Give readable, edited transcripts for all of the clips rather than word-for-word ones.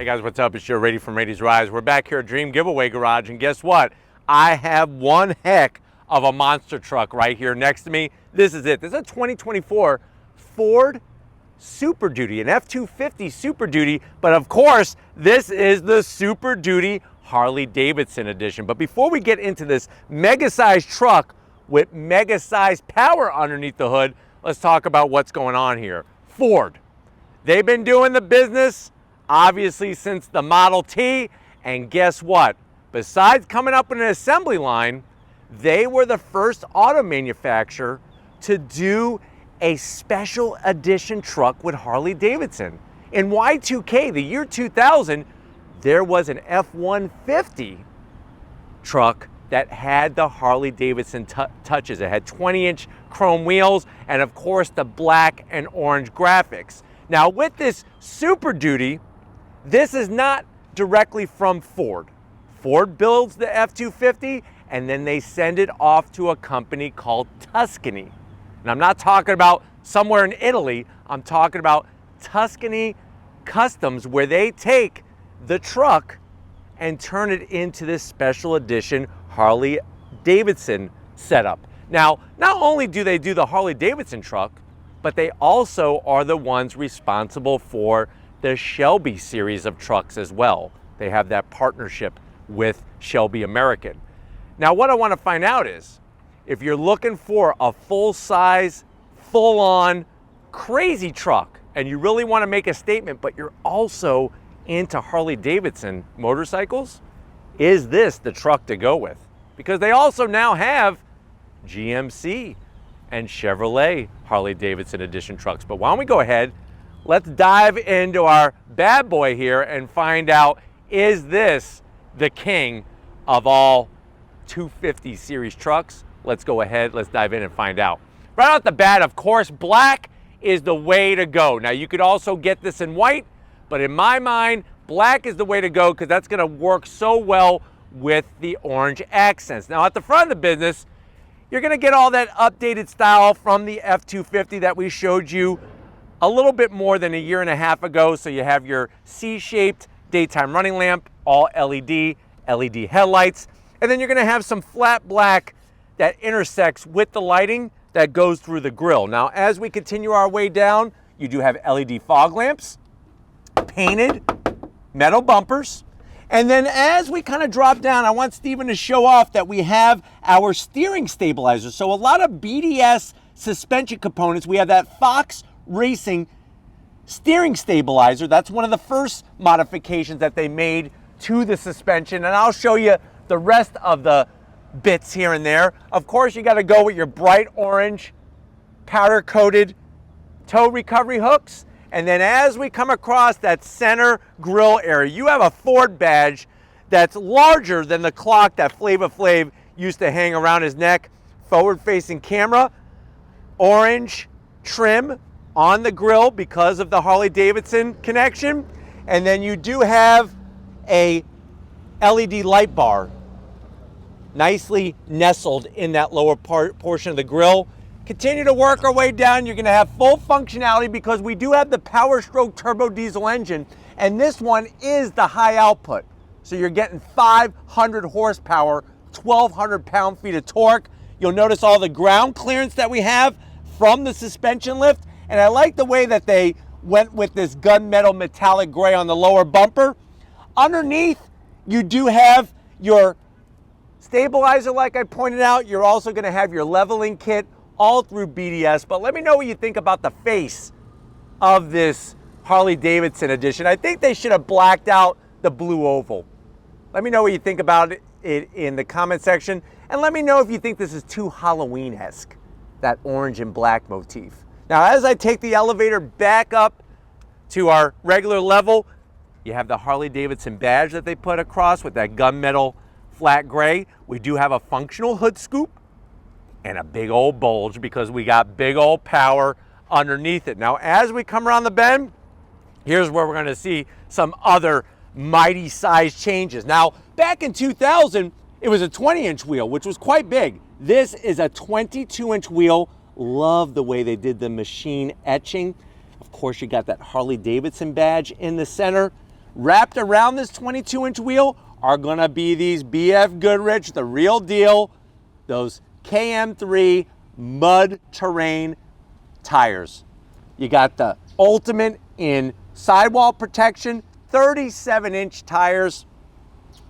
Hey guys, what's up? It's your Rady from Rady's Rise. We're back here at Dream Giveaway Garage, and guess what? I have one heck of a monster truck right here next to me. This is it. This is a 2024 Ford Super Duty, an F-250 Super Duty, but of course, this is the Super Duty Harley Davidson edition. But before we get into this mega-sized truck with mega-sized power underneath the hood, let's talk about what's going on here. Ford, they've been doing the business obviously since the Model T, and guess what? Besides coming up with an assembly line, they were the first auto manufacturer to do a special edition truck with Harley Davidson. In Y2K, the year 2000, there was an F-150 truck that had the Harley Davidson touches. It had 20-inch chrome wheels and of course the black and orange graphics. Now with this Super Duty, this is not directly from Ford. Ford builds the F-250 and then they send it off to a company called Tuscany. And I'm not talking about somewhere in Italy, I'm talking about Tuscany Customs, where they take the truck and turn it into this special edition Harley Davidson setup. Now, not only do they do the Harley Davidson truck, but they also are the ones responsible for the Shelby series of trucks as well. They have that partnership with Shelby American. Now, what I want to find out is, if you're looking for a full-size, full-on, crazy truck, and you really want to make a statement, but you're also into Harley Davidson motorcycles, is this the truck to go with? Because they also now have GMC and Chevrolet Harley Davidson edition trucks. But why don't we go ahead, let's dive into our bad boy here and find out, is this the king of all 250 series trucks? Let's go ahead, let's dive in and find out. Right off the bat, of course, black is the way to go. Now you could also get this in white, but in my mind, black is the way to go because that's gonna work so well with the orange accents. Now at the front of the business, you're gonna get all that updated style from the F-250 that we showed you a little bit more than a year and a half ago. So you have your C-shaped daytime running lamp, all LED headlights, and then you're gonna have some flat black that intersects with the lighting that goes through the grille. Now, as we continue our way down, you do have LED fog lamps, painted metal bumpers, and then as we kind of drop down, I want Steven to show off that we have our steering stabilizer. So a lot of BDS suspension components. We have that Fox Racing steering stabilizer. That's one of the first modifications that they made to the suspension, and I'll show you the rest of the bits here and there. Of course, you got to go with your bright orange powder coated tow recovery hooks. And then as we come across that center grille area, you have a Ford badge that's larger than the clock that Flava Flav used to hang around his neck. Forward facing camera, orange trim on the grille because of the Harley Davidson connection. And then you do have a LED light bar nicely nestled in that lower portion of the grille. Continue to work our way down. You're gonna have full functionality because we do have the Powerstroke turbo diesel engine, and this one is the high output. So you're getting 500 horsepower, 1,200 pound-feet of torque. You'll notice all the ground clearance that we have from the suspension lift, and I like the way that they went with this gunmetal metallic gray on the lower bumper. Underneath, you do have your stabilizer, like I pointed out. You're also gonna have your leveling kit all through BDS, but let me know what you think about the face of this Harley Davidson edition. I think they should have blacked out the blue oval. Let me know what you think about it in the comment section, and let me know if you think this is too Halloween-esque, that orange and black motif. Now, as I take the elevator back up to our regular level, you have the Harley Davidson badge that they put across with that gunmetal flat gray. We do have a functional hood scoop and a big old bulge because we got big old power underneath it. Now, as we come around the bend, here's where we're gonna see some other mighty size changes. Now, back in 2000, it was a 20-inch wheel, which was quite big. This is a 22-inch wheel. Love the way they did the machine etching. Of course, you got that Harley Davidson badge in the center. Wrapped around this 22-inch wheel are gonna be these BF Goodrich, the real deal, those KM3 mud terrain tires. You got the ultimate in sidewall protection, 37-inch tires,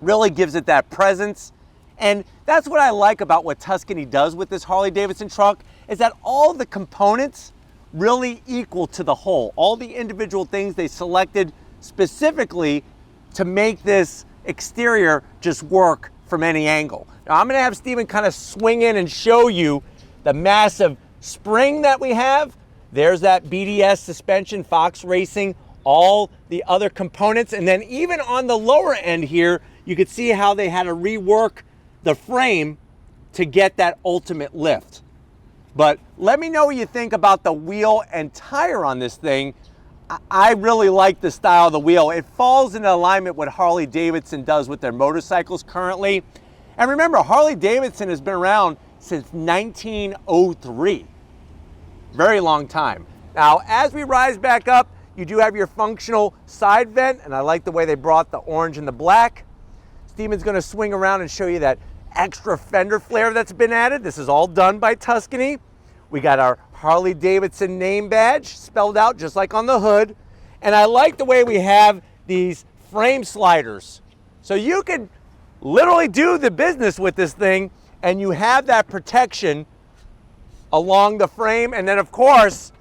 really gives it that presence. And that's what I like about what Tuscany does with this Harley Davidson truck, is that all the components really equal to the whole. All the individual things they selected specifically to make this exterior just work from any angle. Now I'm gonna have Steven kind of swing in and show you the massive spring that we have. There's that BDS suspension, Fox Racing, all the other components. And then even on the lower end here, you could see how they had to rework the frame to get that ultimate lift. But let me know what you think about the wheel and tire on this thing. I really like the style of the wheel. It falls in alignment with what Harley Davidson does with their motorcycles currently. And remember, Harley Davidson has been around since 1903. Very long time. Now, as we rise back up, you do have your functional side vent, and I like the way they brought the orange and the black. Steven's gonna swing around and show you that extra fender flare that's been added. This is all done by Tuscany. We got our Harley Davidson name badge spelled out just like on the hood. And I like the way we have these frame sliders. So you could literally do the business with this thing, and you have that protection along the frame. And then of course,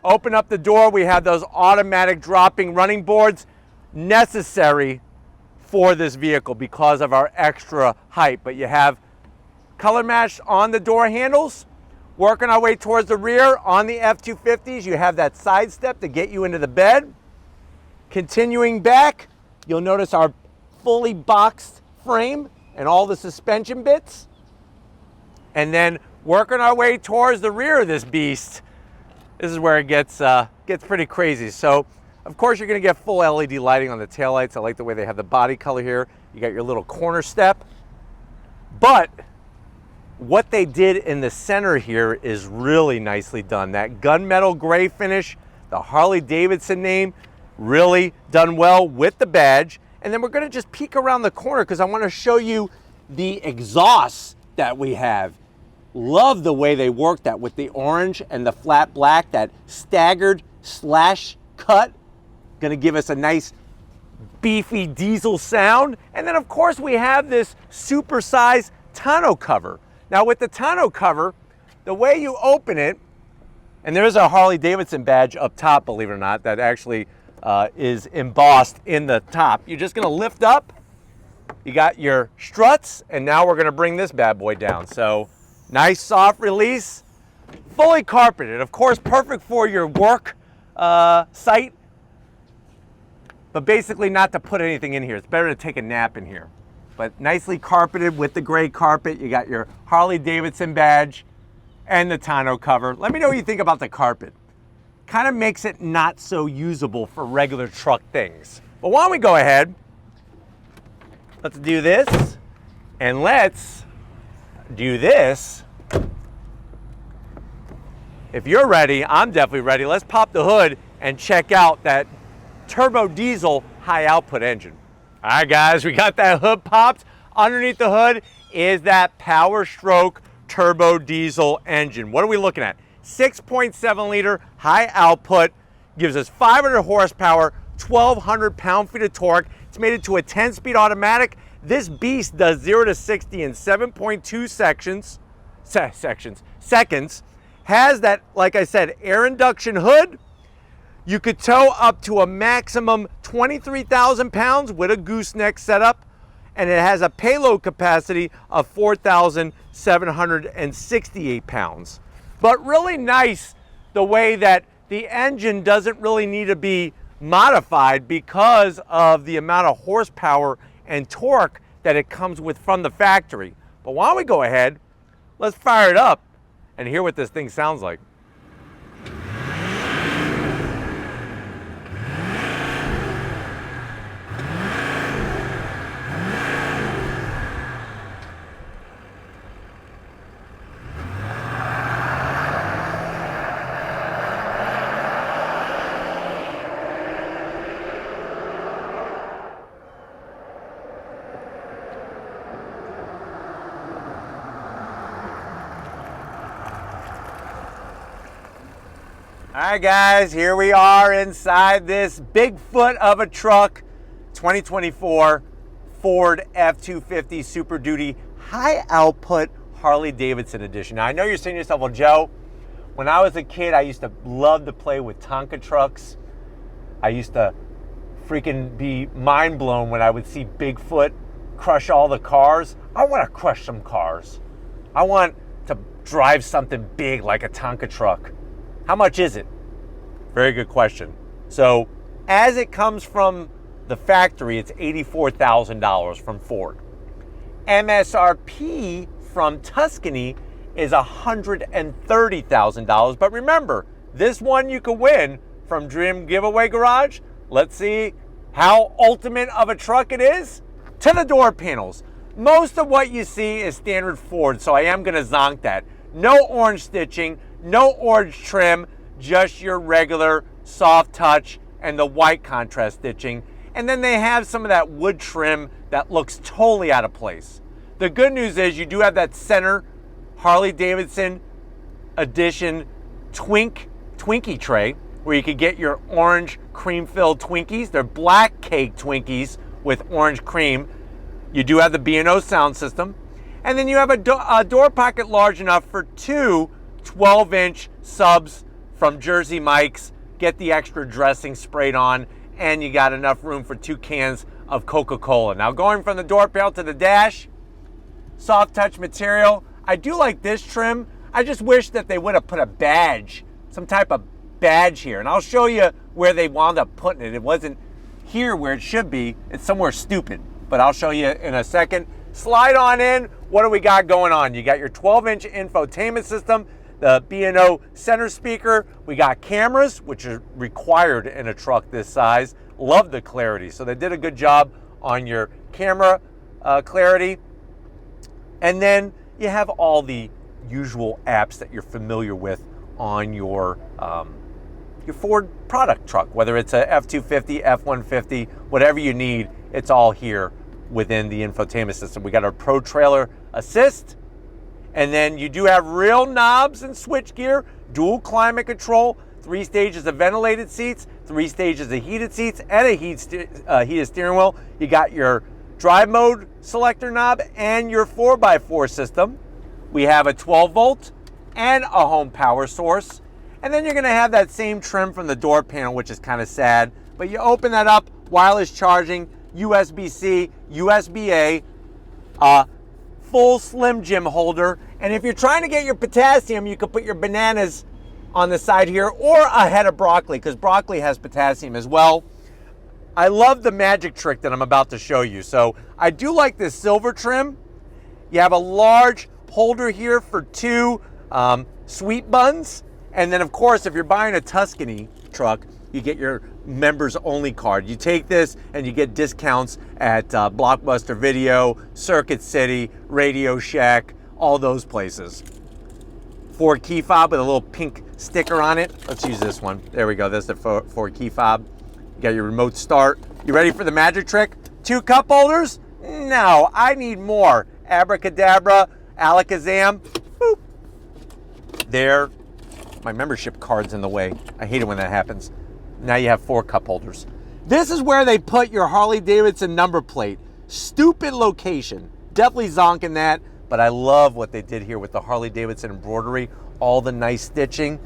open up the door, we have those automatic dropping running boards necessary for this vehicle because of our extra height. But you have color match on the door handles. Working our way towards the rear on the F-250s, you have that side step to get you into the bed. Continuing back, you'll notice our fully boxed frame and all the suspension bits. And then working our way towards the rear of this beast, this is where it gets pretty crazy. So, of course, you're gonna get full LED lighting on the taillights. I like the way they have the body color here. You got your little corner step. But what they did in the center here is really nicely done. That gunmetal gray finish, the Harley Davidson name, really done well with the badge. And then we're gonna just peek around the corner because I wanna show you the exhausts that we have. Love the way they work that with the orange and the flat black, that staggered slash cut. Gonna give us a nice beefy diesel sound. And then of course we have this supersized tonneau cover. Now with the tonneau cover, the way you open it, and there is a Harley Davidson badge up top, believe it or not, that actually is embossed in the top. You're just gonna lift up, you got your struts, and now we're gonna bring this bad boy down. So nice soft release, fully carpeted. Of course, perfect for your work site, but basically not to put anything in here. It's better to take a nap in here. But nicely carpeted with the gray carpet. You got your Harley Davidson badge and the tonneau cover. Let me know what you think about the carpet. Kind of makes it not so usable for regular truck things. But why don't we go ahead, let's do this, and let's do this. If you're ready, I'm definitely ready. Let's pop the hood and check out that turbo diesel high output engine. All right, guys, we got that hood popped. Underneath the hood is that Powerstroke turbo diesel engine. What are we looking at? 6.7 liter high output, gives us 500 horsepower, 1,200 pound-feet of torque. It's made it to a 10-speed automatic. This beast does 0 to 60 in 7.2 seconds. Has that, like I said, air induction hood. You could tow up to a maximum 23,000 pounds with a gooseneck setup, and it has a payload capacity of 4,768 pounds. But really nice the way that the engine doesn't really need to be modified because of the amount of horsepower and torque that it comes with from the factory. But why don't we go ahead, let's fire it up and hear what this thing sounds like. All right, guys, here we are inside this Bigfoot of a truck, 2024 Ford F-250 Super Duty High Output Harley Davidson Edition. Now, I know you're saying to yourself, well, Joe, when I was a kid, I used to love to play with Tonka trucks. I used to freaking be mind blown when I would see Bigfoot crush all the cars. I want to crush some cars. I want to drive something big like a Tonka truck. How much is it? Very good question. So as it comes from the factory, it's $84,000 from Ford. MSRP from Tuscany is $130,000. But remember, this one you could win from Dream Giveaway Garage. Let's see how ultimate of a truck it is. To the door panels. Most of what you see is standard Ford, so I am going to zonk that. No orange stitching, no orange trim, just your regular soft touch and the white contrast stitching. And then they have some of that wood trim that looks totally out of place. The good news is you do have that center Harley Davidson edition Twinkie tray where you could get your orange cream-filled Twinkies. They're black cake Twinkies with orange cream. You do have the B&O sound system. And then you have a door pocket large enough for two 12-inch subs from Jersey Mike's. Get the extra dressing sprayed on, and you got enough room for 2 cans of Coca-Cola. Now, going from the door panel to the dash, soft touch material. I do like this trim. I just wish that they would have put a badge, some type of badge here. And I'll show you where they wound up putting it. It wasn't here where it should be. It's somewhere stupid, but I'll show you in a second. Slide on in. What do we got going on? You got your 12-inch infotainment system, the B&O center speaker. We got cameras, which are required in a truck this size. Love the clarity. So they did a good job on your camera clarity. And then you have all the usual apps that you're familiar with on your Ford product truck, whether it's a F-250, F-150, whatever you need, it's all here within the infotainment system. We got our Pro Trailer Assist, and then you do have real knobs and switch gear, dual climate control, 3 stages of ventilated seats, 3 stages of heated seats, and a heated steering wheel. You got your drive mode selector knob and your 4x4 system. We have a 12 volt and a home power source. And then you're going to have that same trim from the door panel, which is kind of sad. But you open that up, wireless charging, USB-C, USB-A, full Slim Jim holder. And if you're trying to get your potassium, you could put your bananas on the side here or a head of broccoli, because broccoli has potassium as well. I love the magic trick that I'm about to show you. So I do like this silver trim. You have a large holder here for 2 sweet buns. And then, of course, if you're buying a Tuscany truck, you get your members only card. You take this and you get discounts at Blockbuster Video, Circuit City, Radio Shack, all those places. Ford key fob with a little pink sticker on it. Let's use this one. There we go. That's the Ford key fob. You got your remote start. You ready for the magic trick? 2 cup holders? No, I need more. Abracadabra, alakazam. Boop. There. My membership card's in the way. I hate it when that happens. Now you have 4 cup holders. This is where they put your Harley Davidson number plate. Stupid location. Definitely zonking that, but I love what they did here with the Harley Davidson embroidery, all the nice stitching.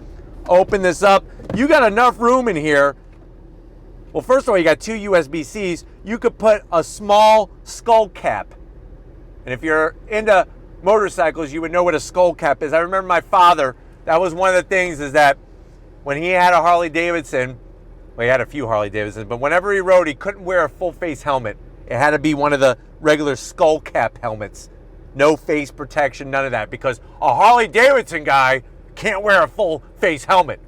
Open this up. You got enough room in here. Well, first of all, you got 2 USB-Cs. You could put a small skull cap. And if you're into motorcycles, you would know what a skull cap is. I remember my father, that was one of the things, is that when he had a Harley Davidson, well, he had a few Harley Davidsons, but whenever he rode, he couldn't wear a full face helmet. It had to be one of the regular skull cap helmets. No face protection, none of that, because a Harley Davidson guy can't wear a full face helmet.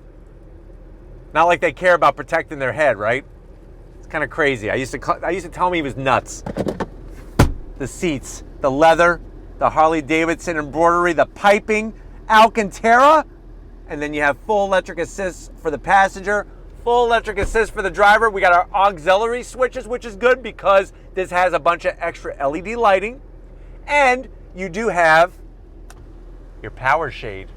Not like they care about protecting their head, right? It's kind of crazy. I used to tell him he was nuts. The seats, the leather, the Harley Davidson embroidery, the piping, Alcantara, and then you have full electric assist for the passenger, full electric assist for the driver. We got our auxiliary switches, which is good because this has a bunch of extra LED lighting, and you do have your power shade.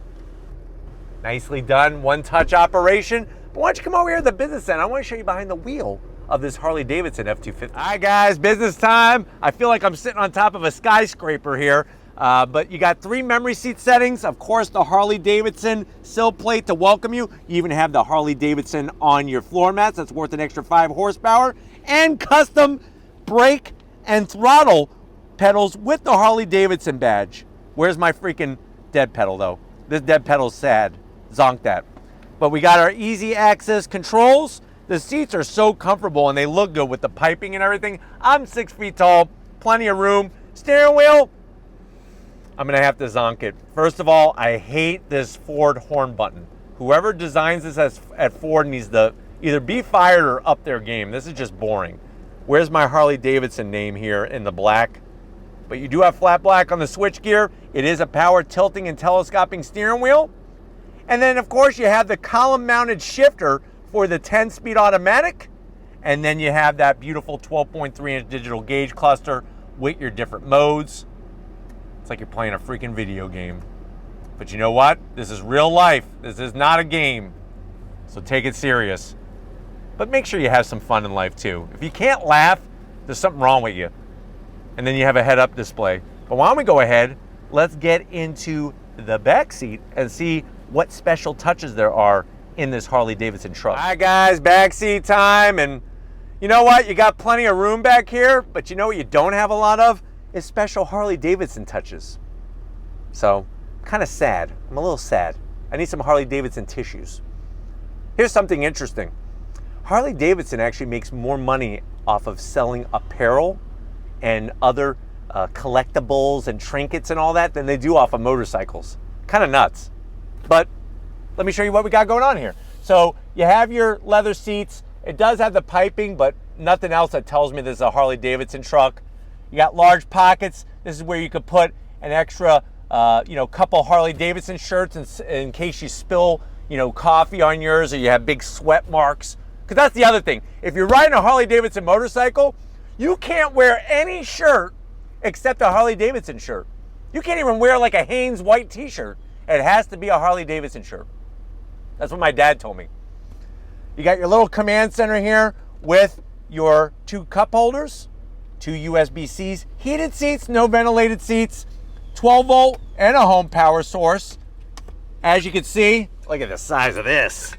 Nicely done, one-touch operation. But why don't you come over here to the business end? I want to show you behind the wheel of this Harley Davidson F-250. All right, guys, business time. I feel like I'm sitting on top of a skyscraper here. But you got 3 memory seat settings. Of course, the Harley Davidson sill plate to welcome you. You even have the Harley Davidson on your floor mats. That's worth an extra 5 horsepower. And custom brake and throttle pedals with the Harley Davidson badge. Where's my freaking dead pedal, though? This dead pedal's sad. Zonk that. But we got our easy access controls. The seats are so comfortable and they look good with the piping and everything. I'm 6 feet tall, plenty of room. Steering wheel, I'm gonna have to zonk it. First of all, I hate this Ford horn button. Whoever designs this at Ford needs to either be fired or up their game. This is just boring. Where's my Harley Davidson name here in the black? But you do have flat black on the switchgear. It is a power tilting and telescoping steering wheel. And then of course you have the column mounted shifter for the 10-speed automatic. And then you have that beautiful 12.3-inch digital gauge cluster with your different modes. It's like you're playing a freaking video game. But you know what? This is real life. This is not a game. So take it serious. But make sure you have some fun in life too. If you can't laugh, there's something wrong with you. And then you have a head-up display. But why don't we go ahead, let's get into the back seat and see what special touches there are in this Harley Davidson truck. All right, guys, back seat time. And you know what? You got plenty of room back here, but you know what you don't have a lot of? Is special Harley Davidson touches. So, kind of sad. I'm a little sad. I need some Harley Davidson tissues. Here's something interesting. Harley Davidson actually makes more money off of selling apparel and other collectibles and trinkets and all that than they do off of motorcycles. Kind of nuts. But let me show you what we got going on here. So you have your leather seats. It does have the piping, but nothing else that tells me this is a Harley Davidson truck. You got large pockets. This is where you could put an extra, couple Harley Davidson shirts in case you spill, coffee on yours or you have big sweat marks. Because that's the other thing. If you're riding a Harley Davidson motorcycle, you can't wear any shirt except a Harley Davidson shirt. You can't even wear like a Hanes white t-shirt. It has to be a Harley Davidson shirt. That's what my dad told me. You got your little command center here with your 2 cup holders, 2 USB-Cs, heated seats, no ventilated seats, 12 volt and a home power source. As you can see, look at the size of this.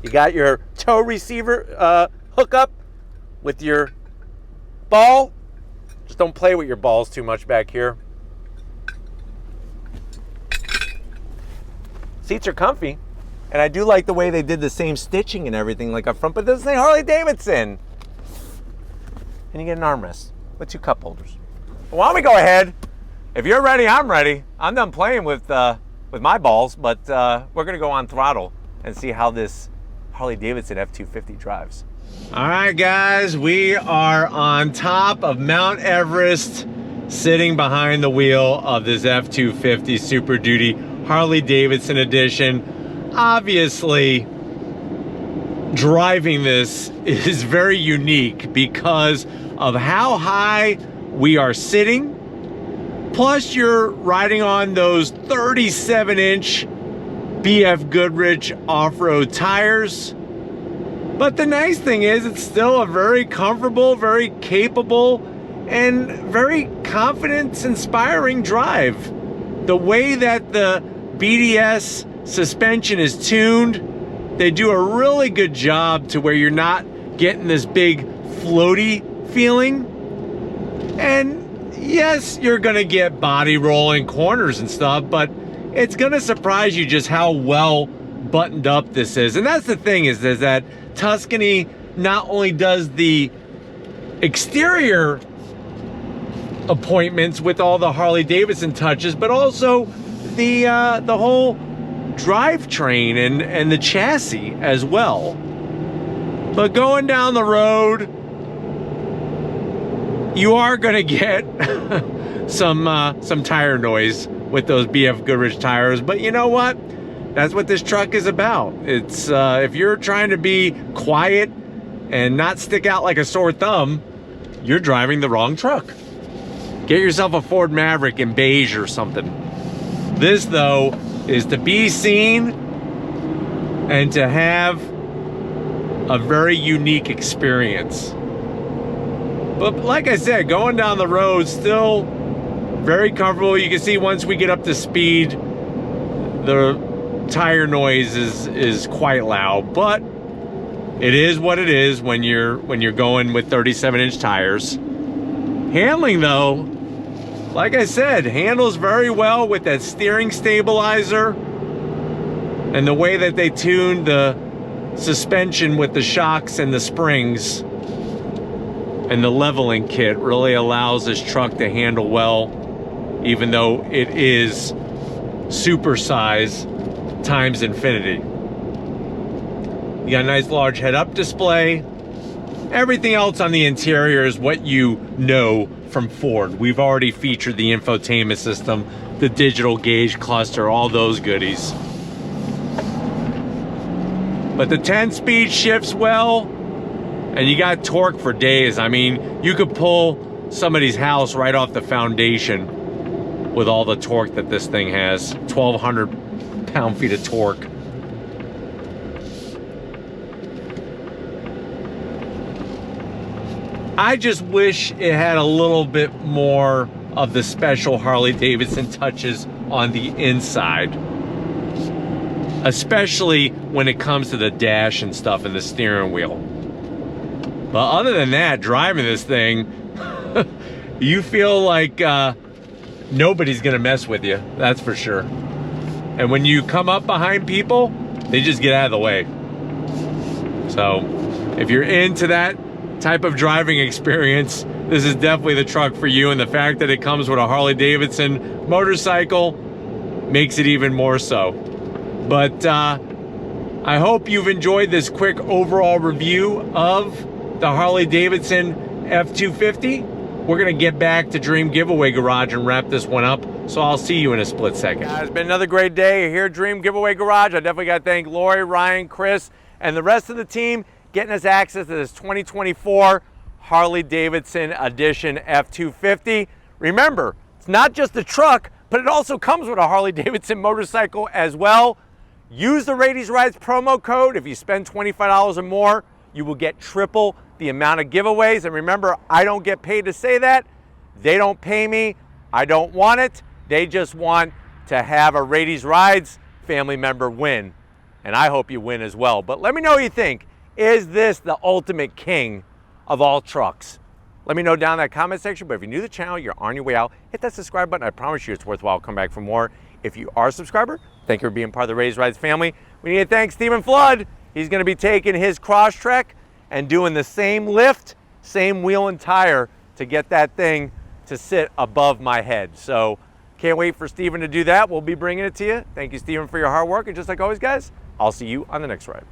You got your tow receiver hookup with your ball. Just don't play with your balls too much back here. Seats are comfy, and I do like the way they did the same stitching and everything like up front, but this is a Harley Davidson. And you get an armrest with 2 cup holders. Well, why don't we go ahead? If you're ready, I'm ready. I'm done playing with my balls, but we're gonna go on throttle and see how this Harley Davidson F-250 drives. All right, guys, we are on top of Mount Everest, sitting behind the wheel of this F-250 Super Duty Harley Davidson edition. Obviously, driving this is very unique because of how high we are sitting. Plus, you're riding on those 37-inch BF Goodrich off-road tires. But the nice thing is it's still a very comfortable, very capable, and very confidence-inspiring drive. The way that the BDS suspension is tuned, they do a really good job to where you're not getting this big floaty feeling. And yes, you're gonna get body rolling corners and stuff, but it's gonna surprise you just how well buttoned up this is. And that's the thing is that Tuscany not only does the exterior appointments with all the Harley Davidson touches, but also the whole drivetrain and the chassis as well. But going down the road, you are gonna get some tire noise with those BF Goodrich tires, but you know what? That's what this truck is about. It's if you're trying to be quiet and not stick out like a sore thumb, you're driving the wrong truck. Get yourself a Ford Maverick in beige or something. This, though, is to be seen and to have a very unique experience. But like I said, going down the road, still very comfortable. You can see once we get up to speed, the tire noise is quite loud, but it is what it is when you're going with 37-inch tires. Handling, though, like I said, handles very well with that steering stabilizer, and the way that they tuned the suspension with the shocks and the springs and the leveling kit really allows this truck to handle well, even though it is supersize times infinity. You got a nice large head-up display. Everything else on the interior is what you know from Ford. We've already featured the infotainment system, the digital gauge cluster, all those goodies. But the 10-speed shifts well, and you got torque for days. I mean, you could pull somebody's house right off the foundation with all the torque that this thing has. 1,200 pound-feet of torque. I just wish it had a little bit more of the special Harley Davidson touches on the inside, especially when it comes to the dash and stuff and the steering wheel. But other than that, driving this thing, you feel like nobody's gonna mess with you, that's for sure. And when you come up behind people, they just get out of the way. So if you're into that type of driving experience, this is definitely the truck for you, and the fact that it comes with a Harley Davidson motorcycle makes it even more so. But I hope you've enjoyed this quick overall review of the Harley Davidson F-250. We're gonna get back to Dream Giveaway Garage and wrap this one up, so I'll see you in a split second. It's been another great day here at Dream Giveaway Garage. I definitely gotta thank Lori, Ryan, Chris, and the rest of the team getting us access to this 2024 Harley Davidson Edition F-250. Remember, it's not just a truck, but it also comes with a Harley Davidson motorcycle as well. Use the Ladies Rides promo code. If you spend $25 or more, you will get triple the amount of giveaways. And remember, I don't get paid to say that. They don't pay me. I don't want it. They just want to have a Ladies Rides family member win. And I hope you win as well. But let me know what you think. Is this the ultimate king of all trucks? Let me know down in that comment section. But if you're new to the channel, you're on your way out, hit that subscribe button. I promise you it's worthwhile. Come back for more. If you are a subscriber, thank you for being part of the Ladies Rides family. We need to thank Stephen Flood. He's going to be taking his Crosstrek and doing the same lift, same wheel and tire to get that thing to sit above my head. So can't wait for Stephen to do that. We'll be bringing it to you. Thank you, Stephen, for your hard work. And just like always, guys, I'll see you on the next ride.